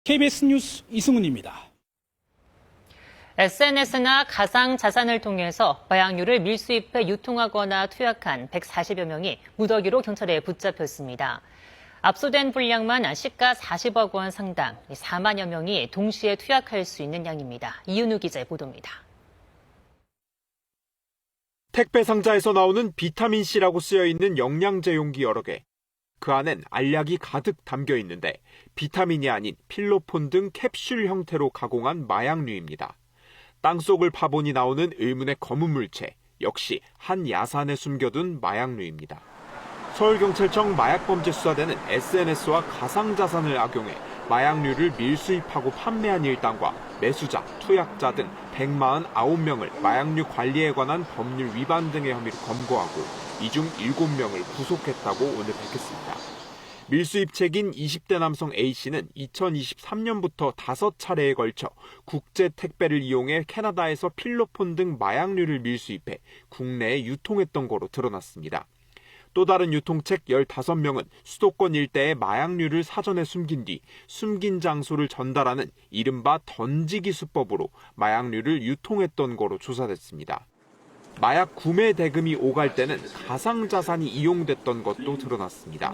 KBS 뉴스 이승훈입니다. SNS나 가상 자산을 통해서 마약류를 밀수입해 유통하거나 투약한 140여 명이 무더기로 경찰에 붙잡혔습니다. 압수된 분량만 시가 40억 원 상당, 4만여 명이 동시에 투약할 수 있는 양입니다. 이윤우 기자의 보도입니다. 택배 상자에서 나오는 비타민C라고 쓰여있는 영양제 용기 여러 개. 그 안엔 알약이 가득 담겨 있는데 비타민이 아닌 필로폰 등 캡슐 형태로 가공한 마약류입니다. 땅속을 파보니 나오는 의문의 검은 물체, 역시 한 야산에 숨겨둔 마약류입니다. 서울경찰청 마약범죄수사대는 SNS와 가상자산을 악용해 마약류를 밀수입하고 판매한 일당과 매수자, 투약자 등 149명을 마약류 관리에 관한 법률 위반 등의 혐의로 검거하고 이 중 7명을 구속했다고 오늘 밝혔습니다. 밀수입책인 20대 남성 A씨는 2023년부터 5차례에 걸쳐 국제 택배를 이용해 캐나다에서 필로폰 등 마약류를 밀수입해 국내에 유통했던 거로 드러났습니다. 또 다른 유통책 15명은 수도권 일대에 마약류를 사전에 숨긴 뒤 숨긴 장소를 전달하는 이른바 던지기 수법으로 마약류를 유통했던 거로 조사됐습니다. 마약 구매 대금이 오갈 때는 가상자산이 이용됐던 것도 드러났습니다.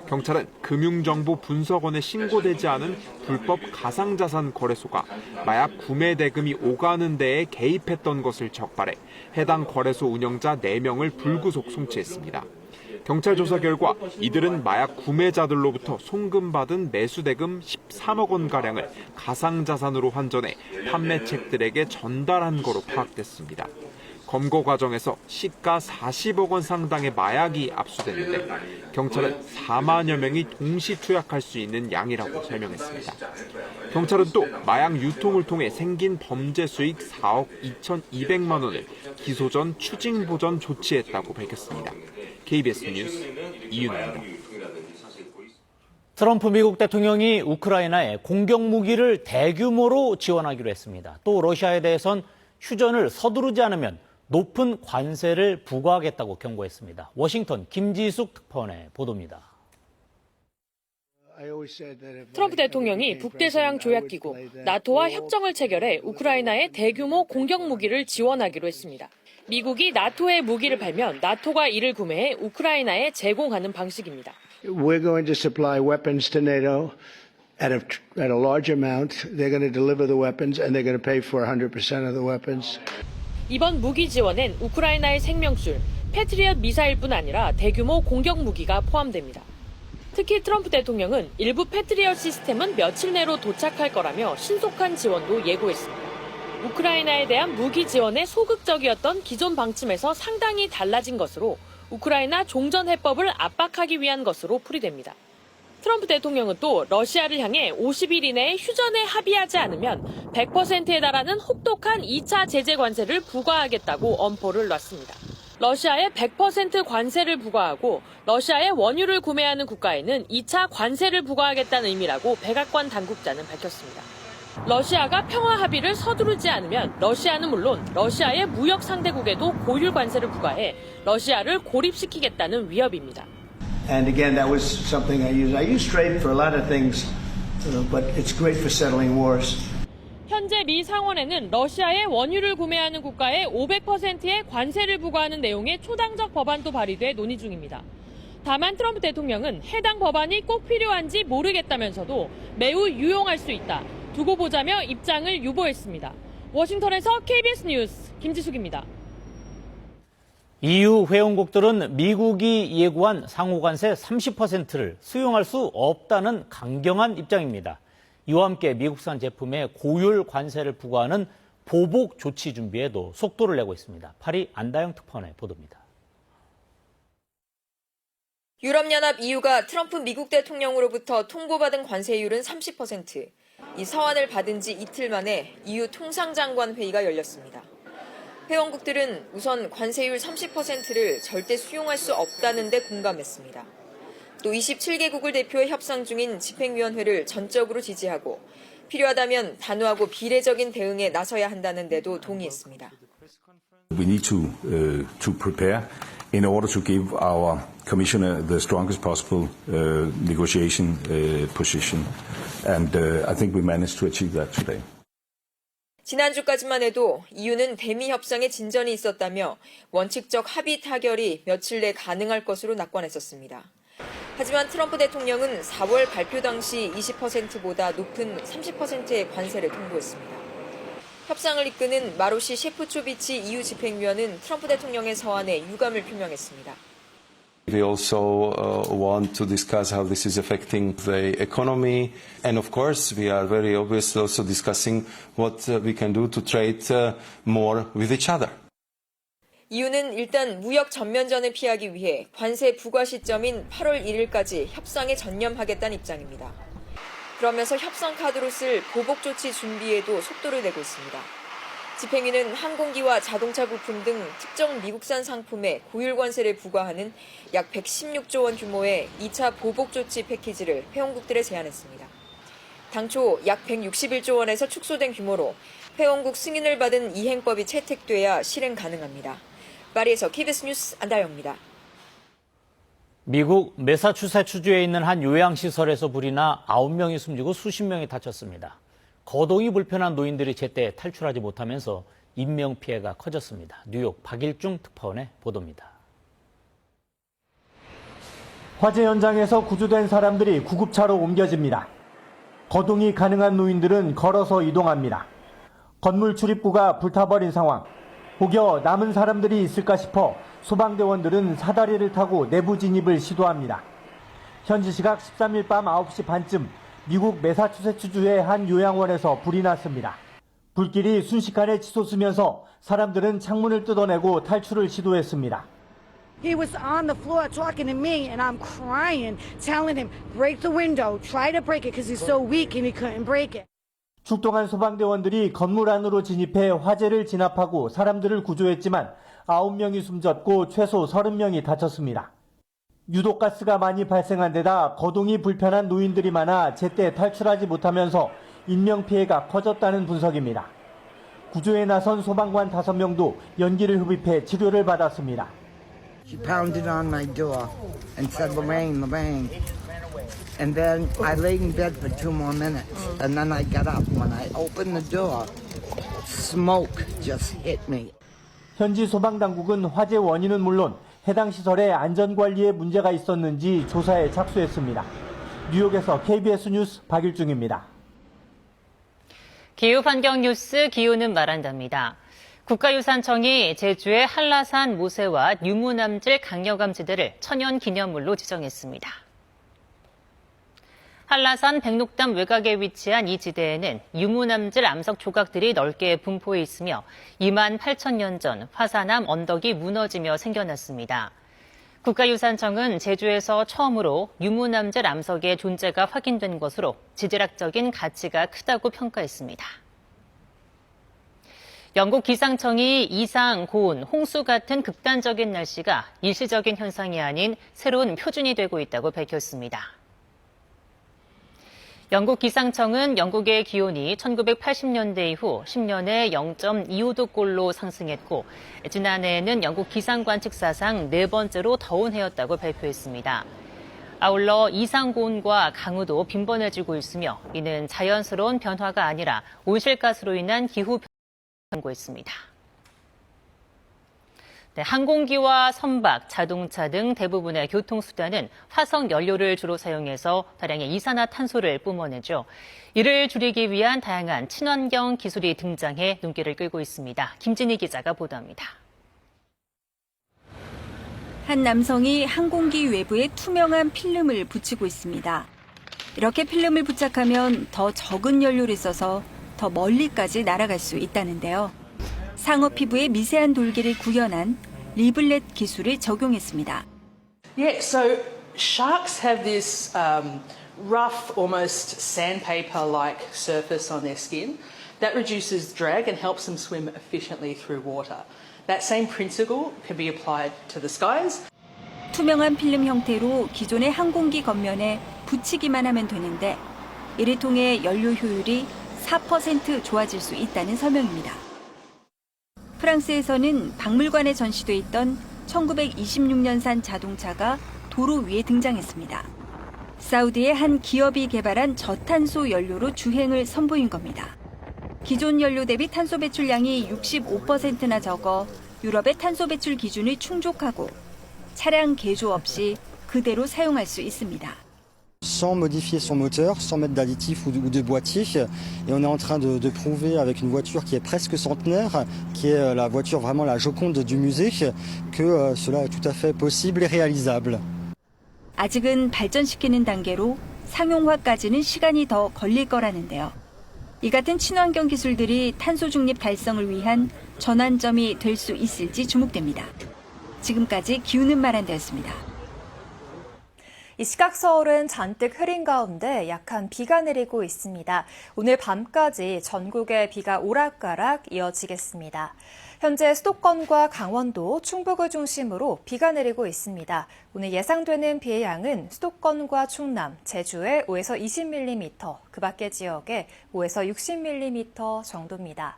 경찰은 금융정보분석원에 신고되지 않은 불법 가상자산 거래소가 마약 구매 대금이 오가는 데에 개입했던 것을 적발해 해당 거래소 운영자 4명을 불구속 송치했습니다. 경찰 조사 결과 이들은 마약 구매자들로부터 송금받은 매수대금 13억 원가량을 가상자산으로 환전해 판매책들에게 전달한 거로 파악됐습니다. 검거 과정에서 시가 40억 원 상당의 마약이 압수됐는데 경찰은 4만여 명이 동시 투약할 수 있는 양이라고 설명했습니다. 경찰은 또 마약 유통을 통해 생긴 범죄 수익 4억 2,200만 원을 기소 전 추징 보전 조치했다고 밝혔습니다. KBS 뉴스 이윤우입니다. 트럼프 미국 대통령이 우크라이나에 공격 무기를 대규모로 지원하기로 했습니다. 또 러시아에 대해선 휴전을 서두르지 않으면 높은 관세를 부과하겠다고 경고했습니다. 워싱턴 김지숙 특파원의 보도입니다. 트럼프 대통령이 북대서양 조약기구 나토와 협정을 체결해 우크라이나에 대규모 공격 무기를 지원하기로 했습니다. 미국이 나토에 무기를 팔면 나토가 이를 구매해 우크라이나에 제공하는 방식입니다. We're going to supply weapons to NATO at a large amount. They're going to deliver the weapons and they're going to pay for 100% of the weapons. 이번 무기 지원엔 우크라이나의 생명줄, 패트리엇 미사일뿐 아니라 대규모 공격 무기가 포함됩니다. 특히 트럼프 대통령은 일부 패트리엇 시스템은 며칠 내로 도착할 거라며 신속한 지원도 예고했습니다. 우크라이나에 대한 무기 지원에 소극적이었던 기존 방침에서 상당히 달라진 것으로 우크라이나 종전해법을 압박하기 위한 것으로 풀이됩니다. 트럼프 대통령은 또 러시아를 향해 50일 이내에 휴전에 합의하지 않으면 100%에 달하는 혹독한 2차 제재 관세를 부과하겠다고 엄포를 놨습니다. 러시아에 100% 관세를 부과하고 러시아의 원유를 구매하는 국가에는 2차 관세를 부과하겠다는 의미라고 백악관 당국자는 밝혔습니다. 러시아가 평화 합의를 서두르지 않으면 러시아는 물론 러시아의 무역 상대국에도 고율 관세를 부과해 러시아를 고립시키겠다는 위협입니다. And again, that was something I use. I use trade for a lot of things, but it's great for settling wars. 현재 미 상원에는 러시아의 원유를 구매하는 국가에 500%의 관세를 부과하는 내용의 초당적 법안도 발의돼 논의 중입니다. 다만 트럼프 대통령은 해당 법안이 꼭 필요한지 모르겠다면서도 매우 유용할 수 있다. 두고 보자며 입장을 유보했습니다. 워싱턴에서 KBS 뉴스 김지숙입니다. EU 회원국들은 미국이 예고한 상호관세 30%를 수용할 수 없다는 강경한 입장입니다. 이와 함께 미국산 제품에 고율 관세를 부과하는 보복 조치 준비에도 속도를 내고 있습니다. 파리 안다영 특파원의 보도입니다. 유럽연합 EU가 트럼프 미국 대통령으로부터 통보받은 관세율은 30%. 이 서한을 받은 지 이틀 만에 EU 통상장관 회의가 열렸습니다. 회원국들은 우선 관세율 30%를 절대 수용할 수 없다는 데 공감했습니다. 또 27개국을 대표해 협상 중인 집행위원회를 전적으로 지지하고 필요하다면 단호하고 비례적인 대응에 나서야 한다는 데도 동의했습니다. We need to prepare in order to give our Commission the strongest possible negotiation position, and I think we managed to achieve that today. 지난주까지만 해도 EU는 대미 협상에 진전이 있었다며 원칙적 합의 타결이 며칠 내 가능할 것으로 낙관했었습니다. 하지만 트럼프 대통령은 4월 발표 당시 20%보다 높은 30%의 관세를 통보했습니다. 협상을 이끄는 마로시 셰프초비치 EU 집행위원은 트럼프 대통령의 서한에 유감을 표명했습니다. We also want to discuss how this is affecting the economy, and of course we are very obviously also discussing what we can do to trade more with each other. EU는 일단 무역 전면전을 피하기 위해 관세 부과 시점인 8월 1일까지 협상에 전념하겠다는 입장입니다. 그러면서 협상 카드로 쓸 보복 조치 준비에도 속도를 내고 있습니다. 집행위는 항공기와 자동차 부품 등 특정 미국산 상품에 고율 관세를 부과하는 약 116조 원 규모의 2차 보복 조치 패키지를 회원국들에 제안했습니다. 당초 약 161조 원에서 축소된 규모로 회원국 승인을 받은 이 행법이 채택돼야 실행 가능합니다. 파리에서 KBS 뉴스 안다영입니다. 미국 매사추세츠주에 있는 한 요양시설에서 불이 나 9명이 숨지고 수십 명이 다쳤습니다. 거동이 불편한 노인들이 제때 탈출하지 못하면서 인명피해가 커졌습니다. 뉴욕 박일중 특파원의 보도입니다. 화재 현장에서 구조된 사람들이 구급차로 옮겨집니다. 거동이 가능한 노인들은 걸어서 이동합니다. 건물 출입구가 불타버린 상황. 혹여 남은 사람들이 있을까 싶어 소방대원들은 사다리를 타고 내부 진입을 시도합니다. 현지 시각 13일 밤 9시 반쯤 미국 매사추세츠주의 한 요양원에서 불이 났습니다. 불길이 순식간에 치솟으면서 사람들은 창문을 뜯어내고 탈출을 시도했습니다. He was on the floor talking to me and I'm crying, telling him, break the window, try to break it because he's so weak and he couldn't break it. 출동한 소방대원들이 건물 안으로 진입해 화재를 진압하고 사람들을 구조했지만 9명이 숨졌고 최소 30명이 다쳤습니다. 유독가스가 많이 발생한 데다 거동이 불편한 노인들이 많아 제때 탈출하지 못하면서 인명피해가 커졌다는 분석입니다. 구조에 나선 소방관 5명도 연기를 흡입해 치료를 받았습니다. She pounded on my door and said, Lorraine, Lorraine. And then I laid in bed for 2 more minutes and then I got up. When I opened the door, smoke just hit me. 현지 소방당국은 화재 원인은 물론 해당 시설의 안전관리에 문제가 있었는지 조사에 착수했습니다. 뉴욕에서 KBS 뉴스 박일중입니다. 기후환경 뉴스 기후는 말한답니다. 국가유산청이 제주의 한라산 모세와 유무남질 강력암지대를 천연기념물로 지정했습니다. 한라산 백록담 외곽에 위치한 이 지대에는 유무남질 암석 조각들이 넓게 분포해 있으며 2만 8천년 전 화산암 언덕이 무너지며 생겨났습니다. 국가유산청은 제주에서 처음으로 유무남질 암석의 존재가 확인된 것으로 지질학적인 가치가 크다고 평가했습니다. 영국 기상청이 이상, 고온, 홍수 같은 극단적인 날씨가 일시적인 현상이 아닌 새로운 표준이 되고 있다고 밝혔습니다. 영국 기상청은 영국의 기온이 1980년대 이후 10년에 0.25도꼴로 상승했고 지난해에는 영국 기상관측사상 4번째로 더운 해였다고 발표했습니다. 아울러 이상고온과 강우도 빈번해지고 있으며 이는 자연스러운 변화가 아니라 온실가스로 인한 기후 변화를 경고했습니다. 항공기와 선박, 자동차 등 대부분의 교통수단은 화석 연료를 주로 사용해서 다량의 이산화탄소를 뿜어내죠. 이를 줄이기 위한 다양한 친환경 기술이 등장해 눈길을 끌고 있습니다. 김진희 기자가 보도합니다. 한 남성이 항공기 외부에 투명한 필름을 붙이고 있습니다. 이렇게 필름을 부착하면 더 적은 연료를 써서 더 멀리까지 날아갈 수 있다는데요. 상어 피부에 미세한 돌기를 구현한 리블렛 기술을 적용했습니다. Yeah, so sharks have this rough, almost sandpaper-like surface on their skin that reduces drag and helps them swim efficiently through water. That same principle can be applied to the skies. 투명한 필름 형태로 기존의 항공기 겉면에 붙이기만 하면 되는데 이를 통해 연료 효율이 4% 좋아질 수 있다는 설명입니다. 프랑스에서는 박물관에 전시돼 있던 1926년산 자동차가 도로 위에 등장했습니다. 사우디의 한 기업이 개발한 저탄소 연료로 주행을 선보인 겁니다. 기존 연료 대비 탄소 배출량이 65%나 적어 유럽의 탄소 배출 기준을 충족하고 차량 개조 없이 그대로 사용할 수 있습니다. Sans modifier son moteur, sans mettre d'additifs ou de boîtier. Et on est en train de prouver avec une voiture qui est presque centenaire, qui est la voiture vraiment la Joconde du musée, que cela est tout à fait possible et réalisable. 아직은 발전시키는 단계로 상용화까지는 시간이 더 걸릴 거라는데요. 이 같은 친환경 기술들이 탄소 중립 달성을 위한 전환점이 될 수 있을지 주목됩니다. 지금까지 기우는 말한대였습니다. 이 시각 서울은 잔뜩 흐린 가운데 약한 비가 내리고 있습니다. 오늘 밤까지 전국에 비가 오락가락 이어지겠습니다. 현재 수도권과 강원도, 충북을 중심으로 비가 내리고 있습니다. 오늘 예상되는 비의 양은 수도권과 충남, 제주에 5에서 20mm, 그 밖의 지역에 5에서 60mm 정도입니다.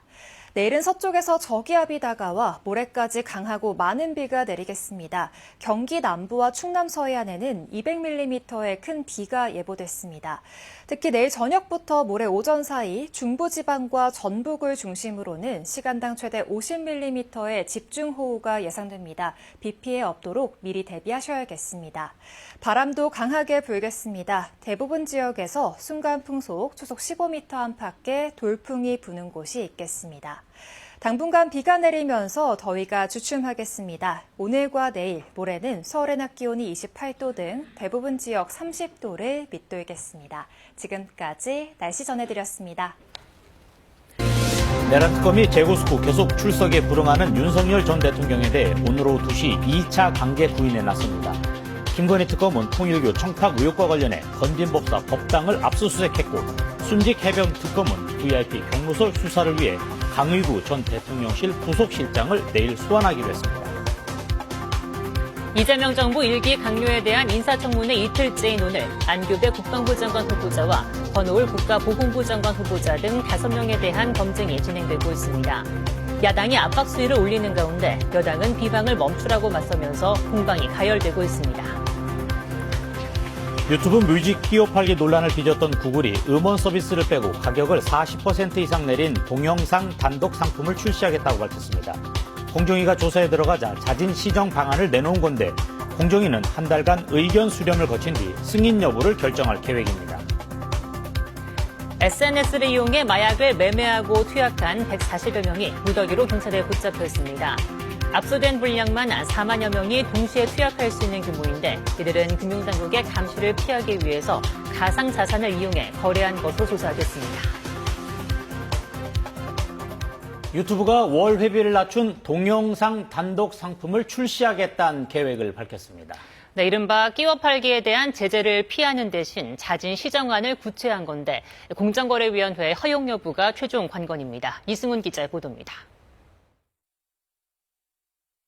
내일은 서쪽에서 저기압이 다가와 모레까지 강하고 많은 비가 내리겠습니다. 경기 남부와 충남 서해안에는 200mm의 큰 비가 예보됐습니다. 특히 내일 저녁부터 모레 오전 사이 중부지방과 전북을 중심으로는 시간당 최대 50mm의 집중호우가 예상됩니다. 비 피해 없도록 미리 대비하셔야겠습니다. 바람도 강하게 불겠습니다. 대부분 지역에서 순간 풍속 초속 15m 안팎의 돌풍이 부는 곳이 있겠습니다. 당분간 비가 내리면서 더위가 주춤하겠습니다. 오늘과 내일, 모레는 서울의 낮 기온이 28도 등 대부분 지역 30도를 밑돌겠습니다. 지금까지 날씨 전해드렸습니다. 내란 특검이 재구속 후 계속 출석에 불응하는 윤석열 전 대통령에 대해 오늘 오후 2시 2차 강제 구인에 나섭니다. 김건희 특검은 통일교 청탁 의혹과 관련해 건진법사 법당을 압수수색했고 순직 해병 특검은 VIP 경무소 수사를 위해 강의구 전 대통령실 부속실장을 내일 소환하기로 했습니다. 이재명 정부 1기 강요에 대한 인사청문회 이틀째인 오늘 안규배 국방부 장관 후보자와 권오을 국가보훈부 장관 후보자 등 5명에 대한 검증이 진행되고 있습니다. 야당이 압박 수위를 올리는 가운데 여당은 비방을 멈추라고 맞서면서 공방이 가열되고 있습니다. 유튜브 뮤직 끼워 팔기 논란을 빚었던 구글이 음원 서비스를 빼고 가격을 40% 이상 내린 동영상 단독 상품을 출시하겠다고 밝혔습니다. 공정위가 조사에 들어가자 자진 시정 방안을 내놓은 건데 공정위는 한 달간 의견 수렴을 거친 뒤 승인 여부를 결정할 계획입니다. SNS를 이용해 마약을 매매하고 투약한 140여 명이 무더기로 경찰에 붙잡혔습니다. 압수된 분량만 4만여 명이 동시에 투약할 수 있는 규모인데 이들은 금융당국의 감시를 피하기 위해서 가상자산을 이용해 거래한 것으로 조사됐습니다. 유튜브가 월 회비를 낮춘 동영상 단독 상품을 출시하겠다는 계획을 밝혔습니다. 네, 이른바 끼워 팔기에 대한 제재를 피하는 대신 자진 시정안을 구체화한 건데 공정거래위원회 허용 여부가 최종 관건입니다. 이승훈 기자의 보도입니다.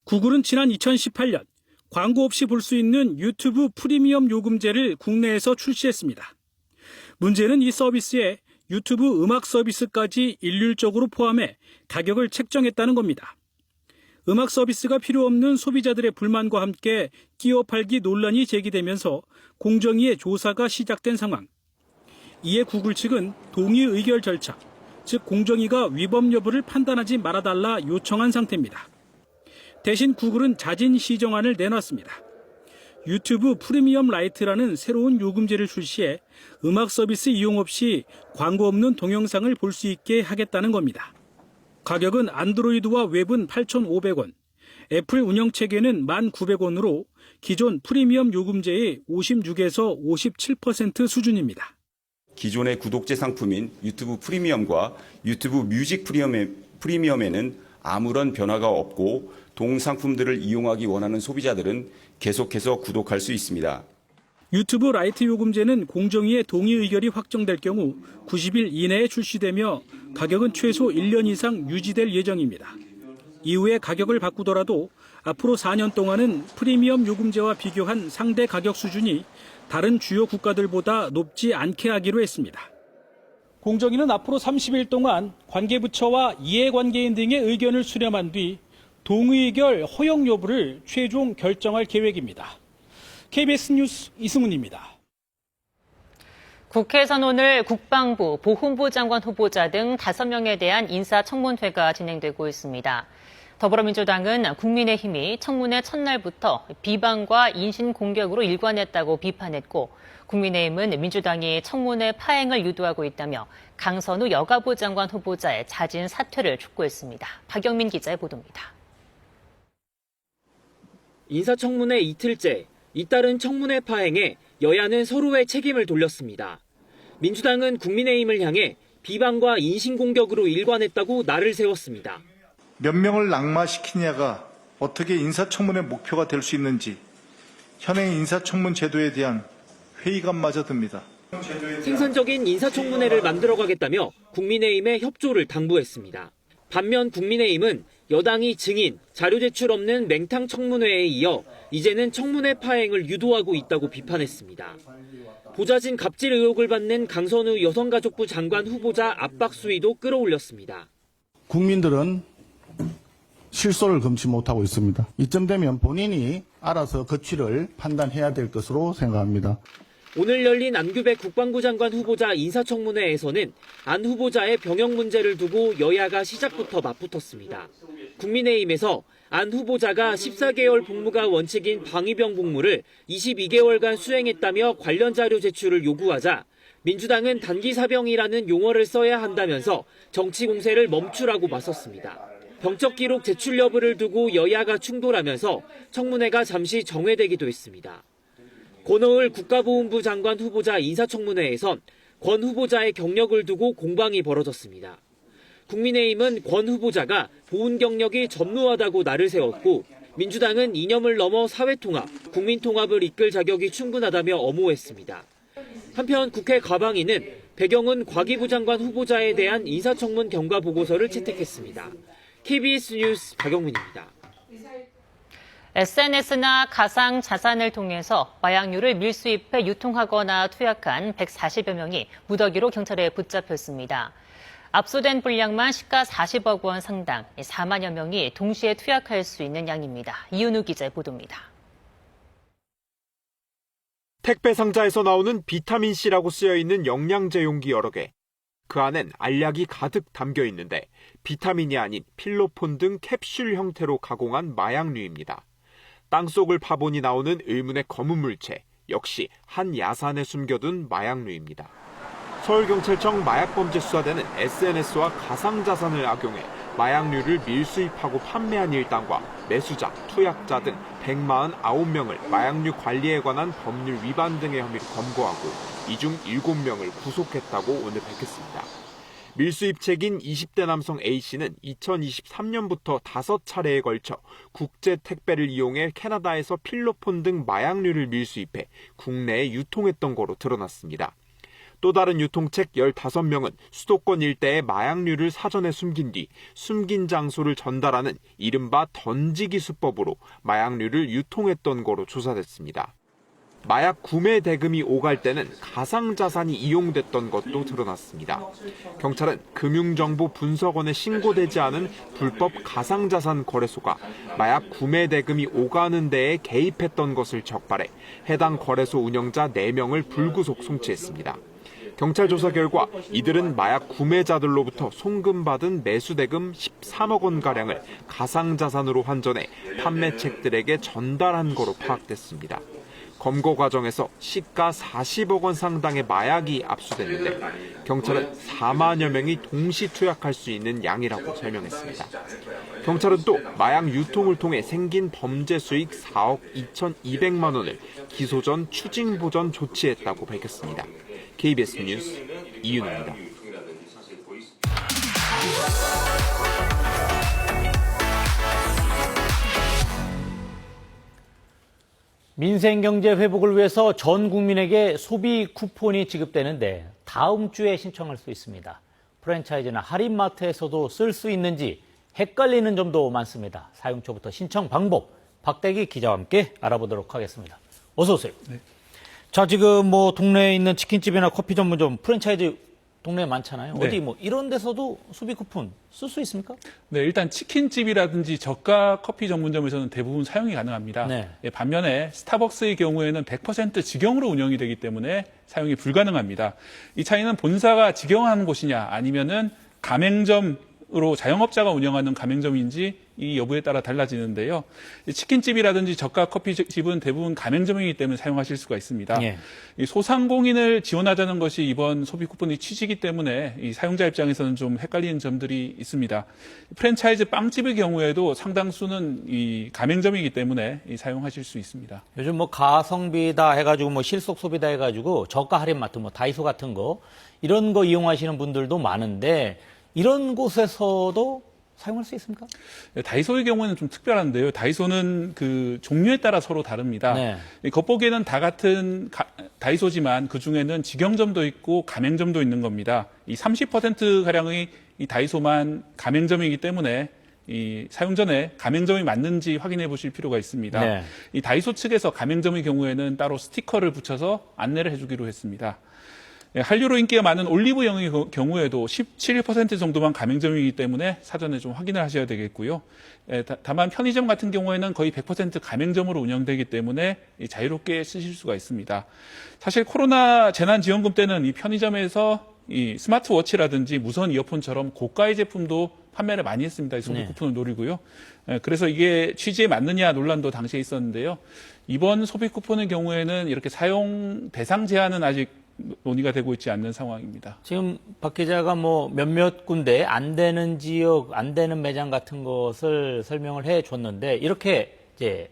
구글은 지난 2018년 광고 없이 볼 수 있는 유튜브 프리미엄 요금제를 국내에서 출시했습니다. 문제는 이 서비스에 유튜브 음악 서비스까지 일률적으로 포함해 가격을 책정했다는 겁니다. 음악 서비스가 필요 없는 소비자들의 불만과 함께 끼워 팔기 논란이 제기되면서 공정위의 조사가 시작된 상황. 이에 구글 측은 동의 의결 절차, 즉 공정위가 위법 여부를 판단하지 말아달라 요청한 상태입니다. 대신 구글은 자진 시정안을 내놨습니다. 유튜브 프리미엄 라이트라는 새로운 요금제를 출시해 음악 서비스 이용 없이 광고 없는 동영상을 볼 수 있게 하겠다는 겁니다. 가격은 안드로이드와 웹은 8,500원, 애플 운영체계는 1,900원으로 기존 프리미엄 요금제의 56에서 57% 수준입니다. 기존의 구독제 상품인 유튜브 프리미엄과 유튜브 뮤직 프리미엄에는 아무런 변화가 없고 동상품들을 이용하기 원하는 소비자들은 계속해서 구독할 수 있습니다. 유튜브 라이트 요금제는 공정위의 동의 의결이 확정될 경우 90일 이내에 출시되며 가격은 최소 1년 이상 유지될 예정입니다. 이후에 가격을 바꾸더라도 앞으로 4년 동안은 프리미엄 요금제와 비교한 상대 가격 수준이 다른 주요 국가들보다 높지 않게 하기로 했습니다. 공정위는 앞으로 30일 동안 관계부처와 이해관계인 등의 의견을 수렴한 뒤 동의의결 허용 여부를 최종 결정할 계획입니다. KBS 뉴스 이승훈입니다. 국회에서는 오늘 국방부, 보훈부 장관 후보자 등 5명에 대한 인사청문회가 진행되고 있습니다. 더불어민주당은 국민의힘이 청문회 첫날부터 비방과 인신공격으로 일관했다고 비판했고, 국민의힘은 민주당이 청문회 파행을 유도하고 있다며 강선우 여가부 장관 후보자의 자진 사퇴를 촉구했습니다. 박영민 기자의 보도입니다. 인사청문회 이틀째, 잇따른 청문회 파행에 여야는 서로의 책임을 돌렸습니다. 민주당은 국민의힘을 향해 비방과 인신공격으로 일관했다고 날을 세웠습니다. 몇 명을 낙마시키냐가 어떻게 인사청문회 목표가 될 수 있는지 현행 인사청문 제도에 대한 회의감마저 듭니다. 생산적인 인사청문회를 만들어가겠다며 국민의힘에 협조를 당부했습니다. 반면 국민의힘은 여당이 증인, 자료 제출 없는 맹탕 청문회에 이어 이제는 청문회 파행을 유도하고 있다고 비판했습니다. 보좌진 갑질 의혹을 받는 강선우 여성가족부 장관 후보자 압박 수위도 끌어올렸습니다. 국민들은 실소를 금치 못하고 있습니다. 이쯤 되면 본인이 알아서 거취를 판단해야 될 것으로 생각합니다. 오늘 열린 안규백 국방부 장관 후보자 인사청문회에서는 안 후보자의 병역 문제를 두고 여야가 시작부터 맞붙었습니다. 국민의힘에서 안 후보자가 14개월 복무가 원칙인 방위병 복무를 22개월간 수행했다며 관련 자료 제출을 요구하자 민주당은 단기 사병이라는 용어를 써야 한다면서 정치 공세를 멈추라고 맞섰습니다. 병적 기록 제출 여부를 두고 여야가 충돌하면서 청문회가 잠시 정회되기도 했습니다. 권오을 국가보훈부 장관 후보자 인사청문회에선 권 후보자의 경력을 두고 공방이 벌어졌습니다. 국민의힘은 권 후보자가 보훈 경력이 전무하다고 날을 세웠고, 민주당은 이념을 넘어 사회통합, 국민통합을 이끌 자격이 충분하다며 엄호했습니다. 한편 국회 과방위는 백영훈 과기부 장관 후보자에 대한 인사청문 경과 보고서를 채택했습니다. KBS 뉴스 박영민입니다. SNS나 가상 자산을 통해서 마약류를 밀수입해 유통하거나 투약한 140여 명이 무더기로 경찰에 붙잡혔습니다. 압수된 분량만 시가 40억 원 상당, 4만여 명이 동시에 투약할 수 있는 양입니다. 이윤우 기자의 보도입니다. 택배 상자에서 나오는 비타민C라고 쓰여있는 영양제 용기 여러 개. 그 안엔 알약이 가득 담겨 있는데 비타민이 아닌 필로폰 등 캡슐 형태로 가공한 마약류입니다. 땅속을 파보니 나오는 의문의 검은 물체, 역시 한 야산에 숨겨둔 마약류입니다. 서울경찰청 마약범죄수사대는 SNS와 가상자산을 악용해 마약류를 밀수입하고 판매한 일당과 매수자, 투약자 등 149명을 마약류 관리에 관한 법률 위반 등의 혐의로 검거하고 이 중 7명을 구속했다고 오늘 밝혔습니다. 밀수입책인 20대 남성 A씨는 2023년부터 5차례에 걸쳐 국제 택배를 이용해 캐나다에서 필로폰 등 마약류를 밀수입해 국내에 유통했던 거로 드러났습니다. 또 다른 유통책 15명은 수도권 일대에 마약류를 사전에 숨긴 뒤 숨긴 장소를 전달하는 이른바 던지기 수법으로 마약류를 유통했던 거로 조사됐습니다. 마약 구매 대금이 오갈 때는 가상자산이 이용됐던 것도 드러났습니다. 경찰은 금융정보 분석원에 신고되지 않은 불법 가상자산 거래소가 마약 구매 대금이 오가는 데에 개입했던 것을 적발해 해당 거래소 운영자 4명을 불구속 송치했습니다. 경찰 조사 결과 이들은 마약 구매자들로부터 송금받은 매수대금 13억 원가량을 가상자산으로 환전해 판매책들에게 전달한 거로 파악됐습니다. 검거 과정에서 시가 40억 원 상당의 마약이 압수됐는데 경찰은 4만여 명이 동시 투약할 수 있는 양이라고 설명했습니다. 경찰은 또 마약 유통을 통해 생긴 범죄 수익 4억 2,200만 원을 기소 전 추징 보전 조치했다고 밝혔습니다. KBS 뉴스 이윤우입니다. 민생경제 회복을 위해서 전 국민에게 소비 쿠폰이 지급되는데 다음 주에 신청할 수 있습니다. 프랜차이즈나 할인마트에서도 쓸 수 있는지 헷갈리는 점도 많습니다. 사용처부터 신청 방법, 박대기 기자와 함께 알아보도록 하겠습니다. 어서 오세요. 네. 자, 지금 동네에 있는 치킨집이나 커피 전문점 프랜차이즈 동네에 많잖아요. 네. 어디 뭐 이런 데서도 소비 쿠폰 쓸 수 있습니까? 네, 일단 치킨집이라든지 저가 커피 전문점에서는 대부분 사용이 가능합니다. 네. 예, 반면에 스타벅스의 경우에는 100% 직영으로 운영이 되기 때문에 사용이 불가능합니다. 이 차이는 본사가 직영하는 곳이냐 아니면은 가맹점으로 자영업자가 운영하는 가맹점인지 이 여부에 따라 달라지는데요. 이 치킨집이라든지 저가 커피집은 대부분 가맹점이기 때문에 사용하실 수가 있습니다. 예. 이 소상공인을 지원하자는 것이 이번 소비 쿠폰의 취지이기 때문에 이 사용자 입장에서는 좀 헷갈리는 점들이 있습니다. 프랜차이즈 빵집의 경우에도 상당수는 이 가맹점이기 때문에 사용하실 수 있습니다. 요즘 뭐 가성비다 해가지고 뭐 실속 소비다 해가지고 저가 할인마트 뭐 다이소 같은 거 이런 거 이용하시는 분들도 많은데 이런 곳에서도 사용할 수 있습니까? 다이소의 경우에는 좀 특별한데요. 다이소는 그 종류에 따라 서로 다릅니다. 네. 겉보기에는 다 같은 다이소지만 그 중에는 직영점도 있고 가맹점도 있는 겁니다. 이 30%가량의 이 다이소만 가맹점이기 때문에 이 사용 전에 가맹점이 맞는지 확인해 보실 필요가 있습니다. 네. 이 다이소 측에서 가맹점의 경우에는 따로 스티커를 붙여서 안내를 해주기로 했습니다. 한류로 인기가 많은 올리브영의 경우에도 17% 정도만 가맹점이기 때문에 사전에 좀 확인을 하셔야 되겠고요. 다만 편의점 같은 경우에는 거의 100% 가맹점으로 운영되기 때문에 자유롭게 쓰실 수가 있습니다. 사실 코로나 재난지원금 때는 이 편의점에서 이 스마트워치라든지 무선 이어폰처럼 고가의 제품도 판매를 많이 했습니다. 이 소비 쿠폰을 노리고요. 그래서 이게 취지에 맞느냐 논란도 당시에 있었는데요. 이번 소비 쿠폰의 경우에는 이렇게 사용 대상 제한은 아직 논의가 되고 있지 않는 상황입니다. 지금 박 기자가 뭐 몇몇 군데 안 되는 지역, 안 되는 매장 같은 것을 설명을 해 줬는데 이렇게 이제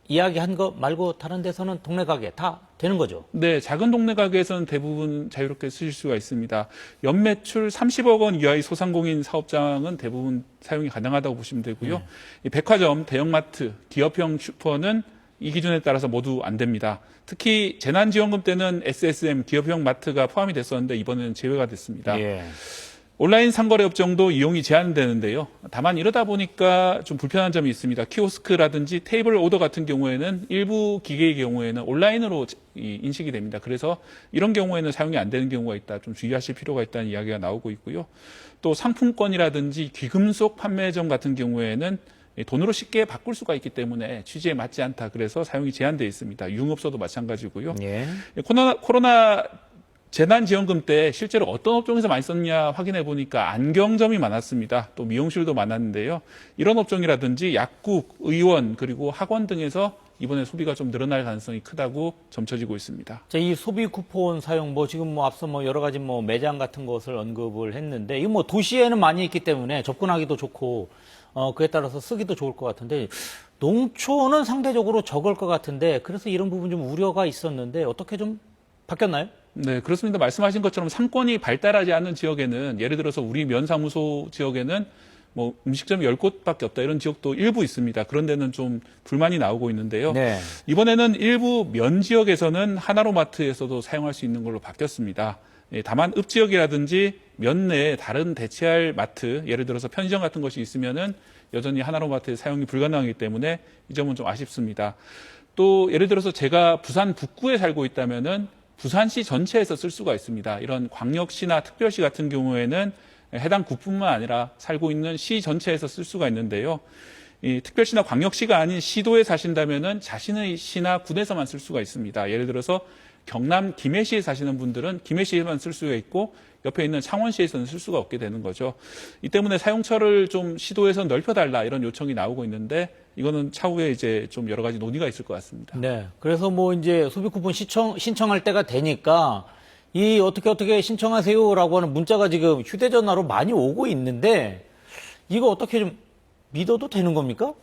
이야기한 거 말고 다른 데서는 동네 가게 다 되는 거죠? 네, 작은 동네 가게에서는 대부분 자유롭게 쓰실 수가 있습니다. 연매출 30억 원 이하의 소상공인 사업장은 대부분 사용이 가능하다고 보시면 되고요. 이 백화점, 대형마트, 기업형 슈퍼는 이 기준에 따라서 모두 안 됩니다. 특히 재난지원금 때는 SSM, 기업형 마트가 포함이 됐었는데 이번에는 제외가 됐습니다. 예. 온라인 상거래 업종도 이용이 제한되는데요. 다만 이러다 보니까 좀 불편한 점이 있습니다. 키오스크라든지 테이블 오더 같은 경우에는 일부 기계의 경우에는 온라인으로 인식이 됩니다. 그래서 이런 경우에는 사용이 안 되는 경우가 있다. 좀 주의하실 필요가 있다는 이야기가 나오고 있고요. 또 상품권이라든지 귀금속 판매점 같은 경우에는 돈으로 쉽게 바꿀 수가 있기 때문에 취지에 맞지 않다. 그래서 사용이 제한되어 있습니다. 유흥업소도 마찬가지고요. 예. 코로나 재난지원금 때 실제로 어떤 업종에서 많이 썼냐 확인해 보니까 안경점이 많았습니다. 또 미용실도 많았는데요. 이런 업종이라든지 약국, 의원, 그리고 학원 등에서 이번에 소비가 좀 늘어날 가능성이 크다고 점쳐지고 있습니다. 자, 이 소비 쿠폰 사용 지금 앞서 여러 가지 매장 같은 것을 언급을 했는데 이 도시에는 많이 있기 때문에 접근하기도 좋고 그에 따라서 쓰기도 좋을 것 같은데 농촌은 상대적으로 적을 것 같은데 그래서 이런 부분 좀 우려가 있었는데 어떻게 좀 바뀌었나요? 네, 그렇습니다. 말씀하신 것처럼 상권이 발달하지 않는 지역에는 예를 들어서 우리 면사무소 지역에는 음식점이 10곳밖에 없다 이런 지역도 일부 있습니다. 그런 데는 좀 불만이 나오고 있는데요. 네. 이번에는 일부 면 지역에서는 하나로마트에서도 사용할 수 있는 걸로 바뀌었습니다. 다만 읍지역이라든지 면 내에 다른 대체할 마트, 예를 들어서 편의점 같은 것이 있으면은 여전히 하나로마트에 사용이 불가능하기 때문에 이 점은 좀 아쉽습니다. 또 예를 들어서 제가 부산 북구에 살고 있다면은 부산시 전체에서 쓸 수가 있습니다. 이런 광역시나 특별시 같은 경우에는 해당 구뿐만 아니라 살고 있는 시 전체에서 쓸 수가 있는데요. 이 특별시나 광역시가 아닌 시도에 사신다면은 자신의 시나 군에서만 쓸 수가 있습니다. 예를 들어서 경남 김해시에 사시는 분들은 김해시에만 쓸 수가 있고 옆에 있는 창원시에서는 쓸 수가 없게 되는 거죠. 이 때문에 사용처를 좀 시도에서 넓혀달라 이런 요청이 나오고 있는데 이거는 차후에 이제 좀 여러 가지 논의가 있을 것 같습니다. 네. 그래서 이제 소비 쿠폰 신청할 때가 되니까 이 어떻게 신청하세요라고 하는 문자가 지금 휴대전화로 많이 오고 있는데 이거 어떻게 좀 믿어도 되는 겁니까?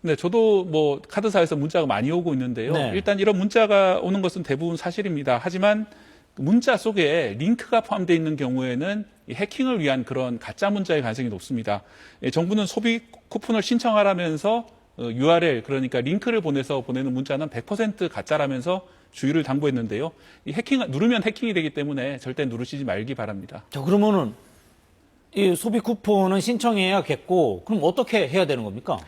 네, 저도 카드사에서 문자가 많이 오고 있는데요. 네. 일단 이런 문자가 오는 것은 대부분 사실입니다. 하지만 문자 속에 링크가 포함되어 있는 경우에는 해킹을 위한 그런 가짜 문자의 가능성이 높습니다. 정부는 소비 쿠폰을 신청하라면서 URL, 그러니까 링크를 보내서 보내는 문자는 100% 가짜라면서 주의를 당부했는데요. 이 누르면 해킹이 되기 때문에 절대 누르시지 말기 바랍니다. 자, 그러면은 이 소비 쿠폰은 신청해야겠고 그럼 어떻게 해야 되는 겁니까?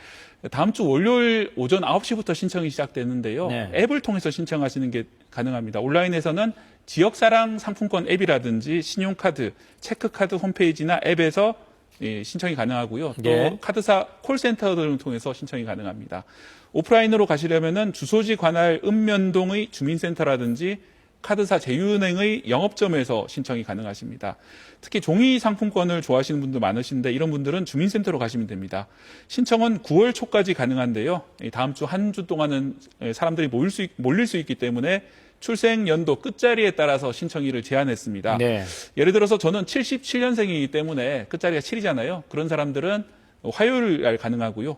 다음 주 월요일 오전 9시부터 신청이 시작되는데요. 네. 앱을 통해서 신청하시는 게 가능합니다. 온라인에서는 지역사랑 상품권 앱이라든지 신용카드, 체크카드 홈페이지나 앱에서 신청이 가능하고요. 또 예. 카드사 콜센터 등을 통해서 신청이 가능합니다. 오프라인으로 가시려면은 주소지 관할 읍면동의 주민센터라든지 카드사 제휴은행의 영업점에서 신청이 가능하십니다. 특히 종이 상품권을 좋아하시는 분도 많으신데 이런 분들은 주민센터로 가시면 됩니다. 신청은 9월 초까지 가능한데요. 다음 주 한 주 동안은 사람들이 몰릴 수 있기 때문에 출생 연도 끝자리에 따라서 신청일을 제한했습니다. 네. 예를 들어서 저는 77년생이기 때문에 끝자리가 7이잖아요. 그런 사람들은 화요일 날 가능하고요.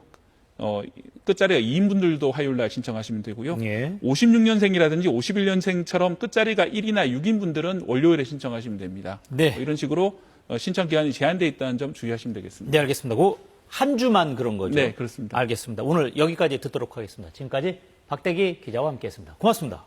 끝자리가 2인분들도 화요일 날 신청하시면 되고요. 예. 56년생이라든지 51년생처럼 끝자리가 1이나 6인 분들은 월요일에 신청하시면 됩니다. 네. 이런 식으로 신청 기한이 제한되어 있다는 점 주의하시면 되겠습니다. 네, 알겠습니다. 한 주만 그런 거죠? 네, 그렇습니다. 알겠습니다. 오늘 여기까지 듣도록 하겠습니다. 지금까지 박대기 기자와 함께했습니다. 고맙습니다.